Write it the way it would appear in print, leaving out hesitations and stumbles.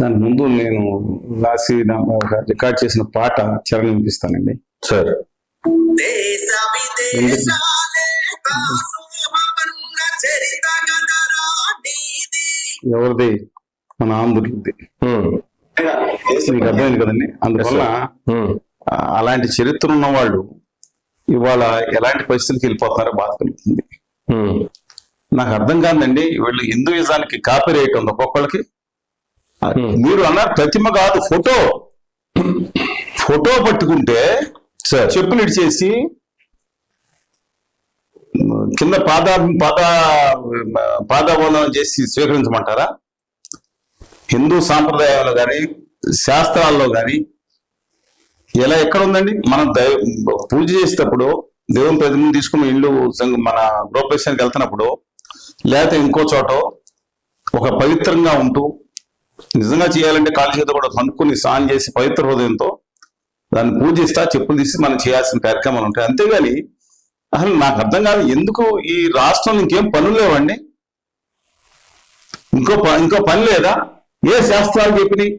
దాని ముందు నేను రికార్డ్ చేసిన పాట చరణం వినిపిస్తానండి. సార్ ఎవరిది? మన ఆంధ్రులది. మీకు అర్థమైంది కదండి. అందువల్ల అలాంటి చరిత్ర ఉన్న వాళ్ళు ఇవాళ ఎలాంటి పరిస్థితులకు వెళ్ళిపోతారో బాధ కలుగుతుంది. నాకు అర్థం కాదండి, వీళ్ళు హిందూయిజానికి కాపీ రైట్ ఉంది ఒక్కొక్కళ్ళకి. మీరు అన్నారు ప్రతిమ కాదు, ఫోటో పట్టుకుంటే చెప్పులు ఇడిచేసి కింద పాదాబంధనం చేసి స్వీకరించమంటారా? హిందూ సాంప్రదాయాల్లో కానీ శాస్త్రాల్లో కానీ ఎలా ఎక్కడ ఉందండి? మనం పూజ చేసేటప్పుడు దేవుని ప్రతిమను తీసుకుని ఇల్లు మన గృహప్రవేశానికి వెళ్తున్నప్పుడు లేకపోతే ఇంకో చోట ఒక పవిత్రంగా ఉంటూ నిజంగా చేయాలంటే కాళ్ళ చేత కూడా కనుక్కొని స్నానం చేసి పవిత్ర హృదయంతో దాన్ని పూజిస్తా చెప్పులు తీసి మనం చేయాల్సిన కార్యక్రమాలు ఉంటాయి. అంతేగాని అసలు నాకు అర్థం కాదు, ఎందుకు ఈ రాష్ట్రంలో ఇంకేం పనులు లేవండి? ఇంకో పని లేదా? ఏ శాస్త్రాలు చెప్పినాయి?